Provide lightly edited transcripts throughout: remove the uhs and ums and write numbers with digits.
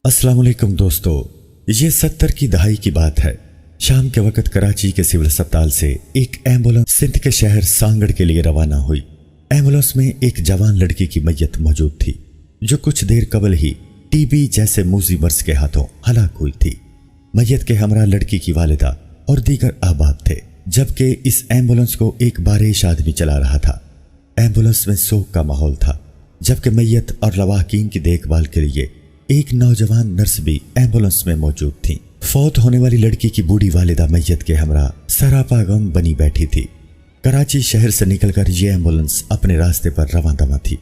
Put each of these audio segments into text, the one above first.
अस्सलाम वालेकुम दोस्तों, ये 70 की दहाई की बात है। शाम के वक्त कराची के सिविल अस्पताल से एक एम्बुलेंस सिंध के शहर सांगड़ के लिए रवाना हुई। एम्बुलेंस में एक जवान लड़की की मैयत मौजूद थी जो कुछ देर कबल ही टीबी जैसे मूजी मर्ज के हाथों हलाक हुई थी। मैयत के हमरा लड़की की वालिदा और दीगर अहबाब थे, जबकि इस एम्बुलेंस को एक बारिश आदमी चला रहा था। एम्बुलेंस में सोग का माहौल था, जबकि मैयत और लवाहकीन की देखभाल के लिए एक नौजवान नर्स भी एम्बुलेंस में मौजूद थी। फौत होने वाली लड़की की बूढ़ी वालिदा मैयत के हमरा सरापा गम बनी बैठी थी। कराची शहर से निकलकर ये एम्बुलेंस अपने रास्ते पर रवां दवां थी।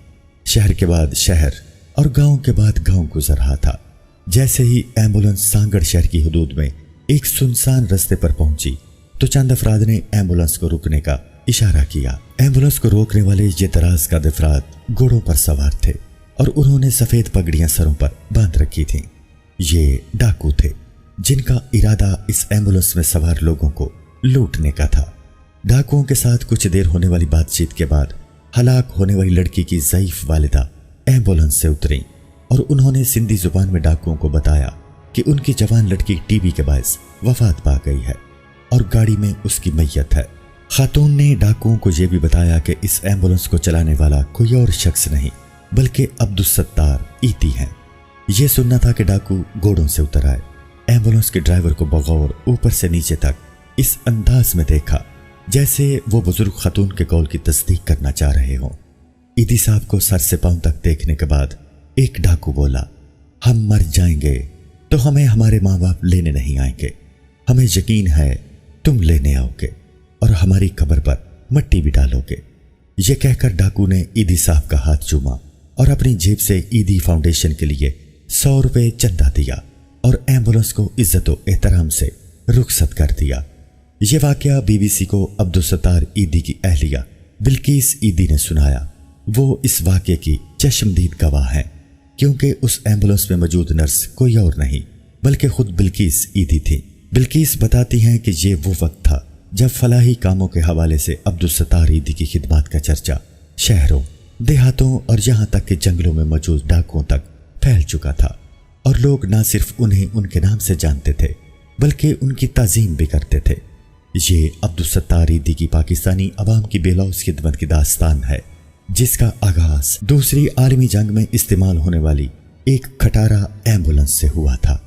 शहर के बाद शहर और गांव के बाद गांव गुजर रहा था। जैसे ही एम्बुलेंस सांगड़ शहर की हदूद में एक सुनसान रास्ते पर पहुंची तो चंद अफराद ने एम्बुलेंस को रुकने का इशारा किया। एम्बुलेंस को रोकने वाले ये दराज का अफराद घोड़ों पर सवार थे और उन्होंने सफेद पगड़ियां सरों पर बांध रखी थीं। ये डाकू थे जिनका इरादा इस एम्बुलेंस में सवार लोगों को लूटने का था। डाकुओं के साथ कुछ देर होने वाली बातचीत के बाद हलाक होने वाली लड़की की ज़ईफ वालिदा एम्बुलेंस से उतरी और उन्होंने सिंधी जुबान में डाकुओं को बताया कि उनकी जवान लड़की टीबी के बायस वफात पा गई है और गाड़ी में उसकी मैयत है। खातून ने डाकुओं को यह भी बताया कि इस एम्बुलेंस को चलाने वाला कोई और शख्स नहीं बल्कि अब्दुल सत्तार ईदी हैं। यह सुनना था कि डाकू घोड़ों से उतर आए। एम्बुलेंस के ड्राइवर को बगौर ऊपर से नीचे तक इस अंदाज में देखा जैसे वो बुजुर्ग खातून के कौल की तस्दीक करना चाह रहे हों। ईदी साहब को सर से पांव तक देखने के बाद एक डाकू बोला, हम मर जाएंगे तो हमें हमारे माँ बाप लेने नहीं आएंगे। हमें यकीन है तुम लेने आओगे और हमारी कब्र पर मट्टी भी डालोगे। यह कहकर डाकू ने ईदी साहब का हाथ चूमा और अपनी जेब से ईदी फाउंडेशन के लिए 100 रुपए चंदा दिया और एम्बुलेंस को इज्जत और एहतराम से रुखसत कर दिया। यह वाकया बीबीसी को अब्दुल सत्तार ईदी की अहलिया बिल्किस ईदी ने सुनाया। वो इस वाकये की चश्मदीद गवाह हैं, क्योंकि उस एम्बुलेंस में मौजूद नर्स कोई और नहीं बल्कि खुद बिल्किस ईदी थी। बिल्किस बताती हैं कि ये वो वक्त था जब फलाही कामों के हवाले से अब्दुल सत्तार ईदी की खिदमत का चर्चा शहरों, देहातों और यहाँ तक कि जंगलों में मौजूद डाकुओं तक फैल चुका था और लोग न सिर्फ उन्हें उनके नाम से जानते थे बल्कि उनकी ताज़ीम भी करते थे। ये अब्दुल सत्तार ईदी की पाकिस्तानी अवाम की बेलौस खिदमत की दास्तान है, जिसका आगाज दूसरी आलमी जंग में इस्तेमाल होने वाली एक खटारा एम्बुलेंस से हुआ था।